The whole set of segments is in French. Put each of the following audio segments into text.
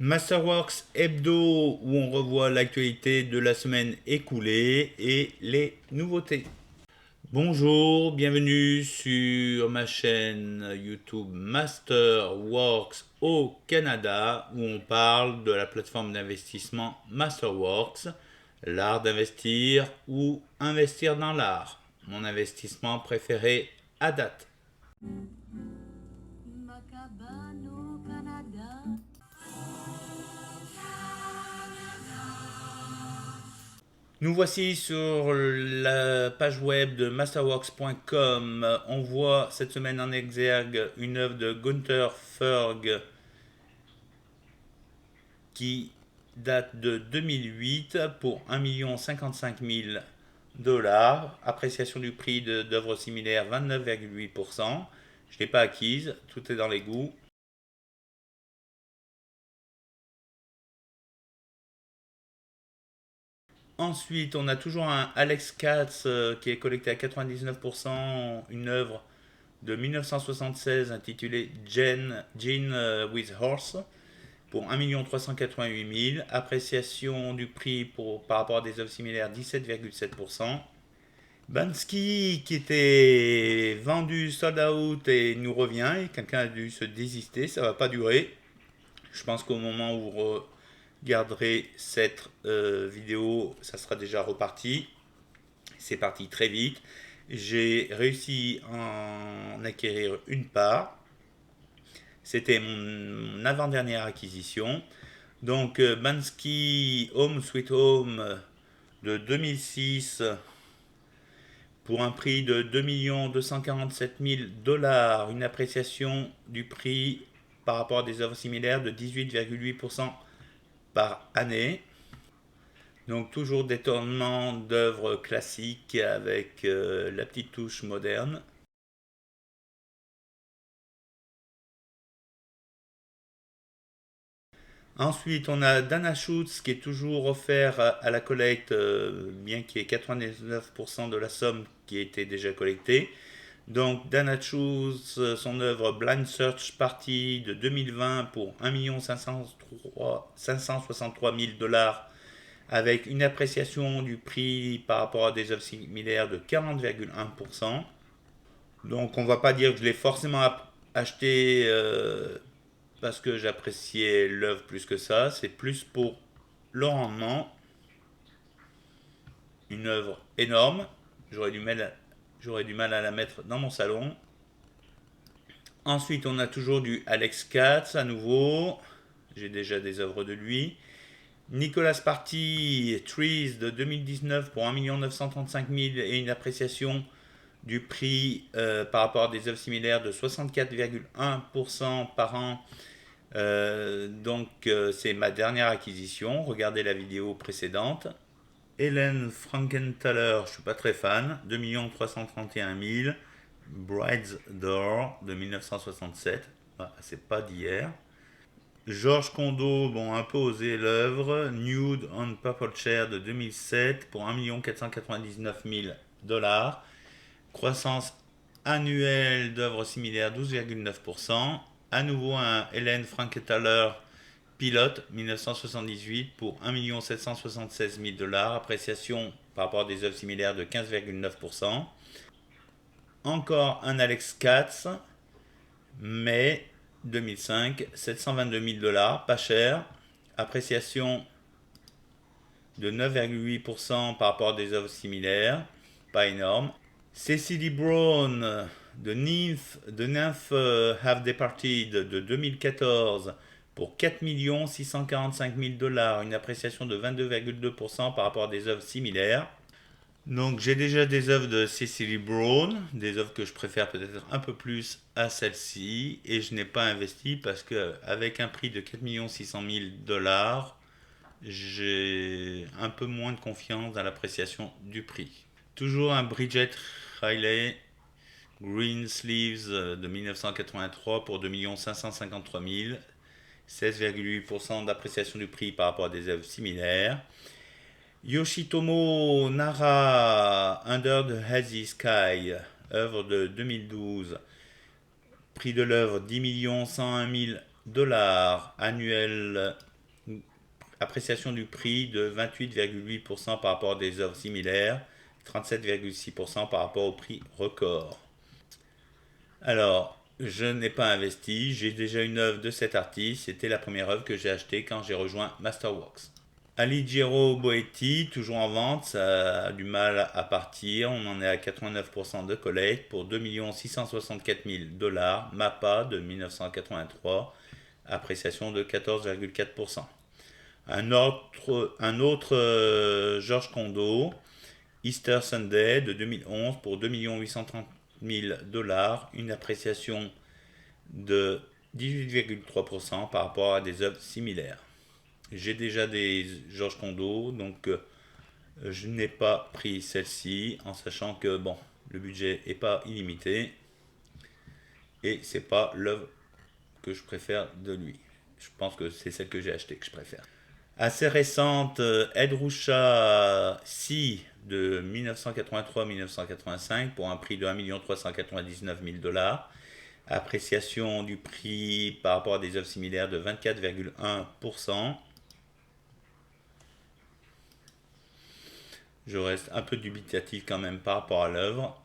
Masterworks Hebdo, où on revoit l'actualité de la semaine écoulée et les nouveautés. Bonjour, bienvenue sur ma chaîne YouTube Masterworks au Canada, où on parle de la plateforme d'investissement Masterworks, l'art d'investir ou investir dans l'art. Mon investissement préféré à date. Ma cabane au Canada. Nous voici sur la page web de masterworks.com. On voit cette semaine en exergue une œuvre de Gunther Ferg qui date de 2008 pour 1 55 000 $. Appréciation du prix d'œuvres similaires 29,8%. Je ne l'ai pas acquise, tout est dans les goûts. Ensuite, on a toujours un Alex Katz qui est collecté à 99%, une œuvre de 1976 intitulée Gin with Horse pour 1 388 000 $. Appréciation du prix par rapport à des œuvres similaires 17,7%. Bansky qui était vendu sold out et nous revient, et quelqu'un a dû se désister, ça va pas durer. Je pense qu'au moment où vous regarderez cette vidéo, ça sera déjà reparti. C'est parti très vite. J'ai réussi à en acquérir une part. C'était mon avant-dernière acquisition. Donc Bansky Home Sweet Home de 2006 pour un prix de 2 247 000 $, une appréciation du prix par rapport à des œuvres similaires de 18,8% par année. Donc toujours détournement d'œuvres classiques avec la petite touche moderne. Ensuite, on a Dana Schutz qui est toujours offert à la collecte, bien qu'il y ait 99% de la somme qui a été déjà collectée. Donc Dana Schutz, son œuvre Blind Search Party de 2020 pour 1 563 000 $, avec une appréciation du prix par rapport à des œuvres similaires de 40,1%. Donc on ne va pas dire que je l'ai forcément acheté parce que j'appréciais l'œuvre plus que ça, c'est plus pour le rendement. Une œuvre énorme, j'aurais du mal à la mettre dans mon salon. Ensuite, on a toujours du Alex Katz à nouveau, j'ai déjà des œuvres de lui. Nicolas Party, Trees de 2019 pour 1 935 000 et une appréciation du prix par rapport à des œuvres similaires de 64,1% par an. C'est ma dernière acquisition. Regardez la vidéo précédente. Hélène Frankenthaler, je ne suis pas très fan. 2 331 000. Bride's Door de 1967. Ah, c'est pas d'hier. Georges Condo, bon, un peu osé l'œuvre. Nude on Purple Chair de 2007 pour 1 499 000 $. Croissance annuelle d'œuvres similaires 12,9%. À nouveau un Hélène Frankenthaler Pilote 1978 pour 1 776 000 $. Appréciation par rapport à des œuvres similaires de 15,9%. Encore un Alex Katz, mai 2005, 722 000 $, pas cher. Appréciation de 9,8% par rapport à des œuvres similaires, pas énorme. Cecily Brown de Nymph Have Departed de 2014 pour 4 645 000 $, une appréciation de 22,2% par rapport à des œuvres similaires. Donc j'ai déjà des œuvres de Cecily Brown, des œuvres que je préfère peut-être un peu plus à celle-ci, et je n'ai pas investi parce qu'avec un prix de 4 600 000 $, j'ai un peu moins de confiance dans l'appréciation du prix. Toujours un Bridget Riley Green Sleeves de 1983 pour 2 553 000, 16,8% d'appréciation du prix par rapport à des œuvres similaires. Yoshitomo Nara Under the Hazy Sky, œuvre de 2012, prix de l'œuvre 10 101 000 annuel, appréciation du prix de 28,8% par rapport à des œuvres similaires, 37,6% par rapport au prix record. Alors, je n'ai pas investi, j'ai déjà une œuvre de cet artiste, c'était la première œuvre que j'ai achetée quand j'ai rejoint Masterworks. Alighiero Boetti, toujours en vente, ça a du mal à partir, on en est à 89% de collecte pour 2 664 000 dollars, MAPA de 1983, appréciation de 14,4%. Un autre Georges Condo, Easter Sunday de 2011 pour 2 830 000 dollars, une appréciation de 18,3% par rapport à des œuvres similaires. J'ai déjà des Georges Condo, donc je n'ai pas pris celle-ci en sachant que bon, le budget n'est pas illimité et c'est pas l'œuvre que je préfère de lui. Je pense que c'est celle que j'ai achetée que je préfère. Assez récente, Ed Ruscha Si de 1983-1985 pour un prix de 1 399 000 dollars. Appréciation du prix par rapport à des œuvres similaires de 24,1%. Je reste un peu dubitatif quand même par rapport à l'œuvre.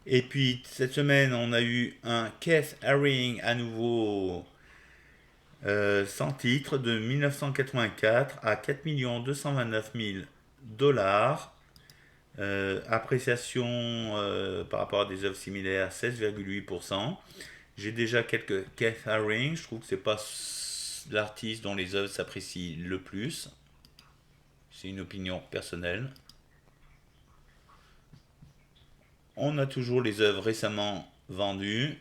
Et puis cette semaine, on a eu un Keith Haring à nouveau sans titre de 1984 à 4 229 000 dollars. Appréciation par rapport à des œuvres similaires 16,8%. J'ai déjà quelques Keith Haring, je trouve que c'est pas l'artiste dont les œuvres s'apprécient le plus. C'est une opinion personnelle. On a toujours les œuvres récemment vendues,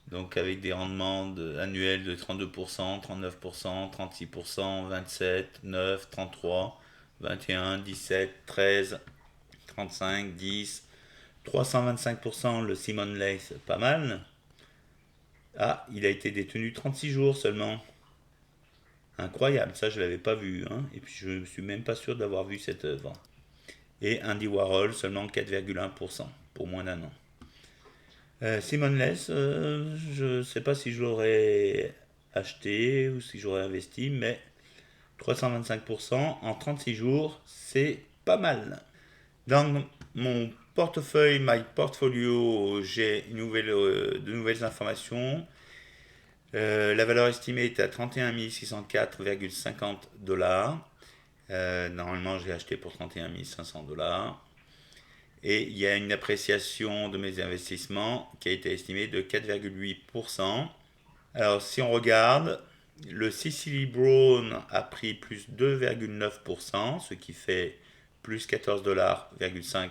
donc avec des rendements annuels de 32%, 39%, 36%, 27%, 9%, 33%, 21%, 17%, 13%, 35%, 10%, 325%, le Simon Leys, pas mal. Ah, il a été détenu 36 jours seulement. Incroyable, ça je l'avais pas vu, hein. Et puis je ne suis même pas sûr d'avoir vu cette œuvre. Et Andy Warhol, seulement 4,1% pour moins d'un an. Simon Leys, je ne sais pas si je l'aurais acheté ou si j'aurais investi, mais 325% en 36 jours, c'est pas mal. Dans mon portefeuille, My Portfolio, j'ai de nouvelles informations. La valeur estimée est à 31 604,50 dollars. Normalement, j'ai acheté pour 31 500 dollars. Et il y a une appréciation de mes investissements qui a été estimée de 4,8%. Alors, si on regarde, le Sicily Brown a pris plus 2,9%, ce qui fait plus 14,5 dollars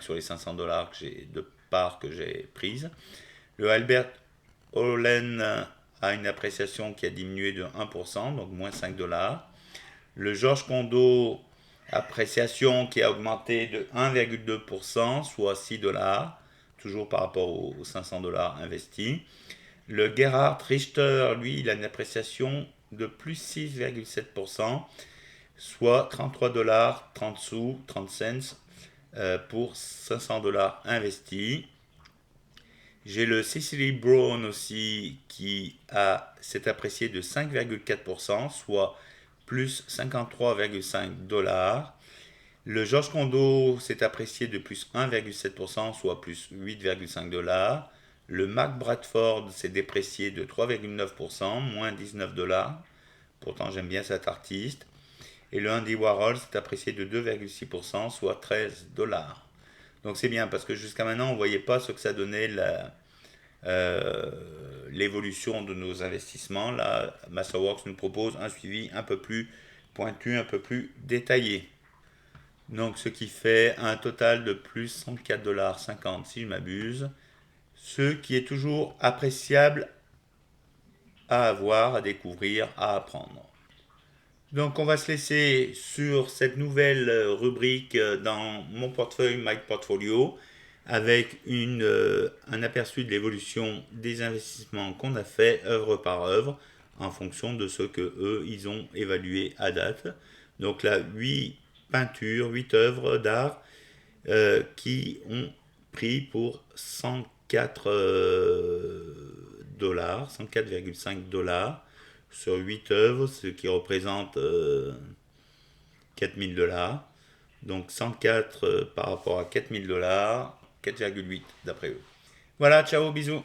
sur les 500 dollars de parts que j'ai prises. Le Albert Hollen a une appréciation qui a diminué de 1%, donc moins 5 dollars. Le Georges Condo, appréciation qui a augmenté de 1,2%, soit 6 dollars, toujours par rapport aux 500 dollars investis. Le Gerhard Richter, lui, il a une appréciation de plus 6,7%, soit 33 dollars 30 sous, 30 cents pour 500 dollars investis. J'ai le Cecily Brown aussi qui s'est apprécié de 5,4%, soit plus 53,5 dollars. Le Georges Condo s'est apprécié de plus 1,7%, soit plus 8,5 dollars. Le Mac Bradford s'est déprécié de 3,9%, moins 19 dollars. Pourtant, j'aime bien cet artiste. Et le Andy Warhol s'est apprécié de 2,6%, soit 13 dollars. Donc c'est bien parce que jusqu'à maintenant, on ne voyait pas ce que ça donnait l'évolution de nos investissements. Là, Masterworks nous propose un suivi un peu plus pointu, un peu plus détaillé. Donc ce qui fait un total de plus 104,50 dollars si je m'abuse, ce qui est toujours appréciable à avoir, à découvrir, à apprendre. Donc on va se laisser sur cette nouvelle rubrique dans mon portefeuille My Portfolio avec un aperçu de l'évolution des investissements qu'on a fait œuvre par œuvre en fonction de ce que eux ils ont évalué à date. Donc là 8 peintures, 8 œuvres d'art qui ont pris pour 104 dollars, 104,5 dollars sur 8 œuvres, ce qui représente 4000 dollars. Donc 104 par rapport à 4000 dollars, 4,8 d'après eux. Voilà, ciao, bisous.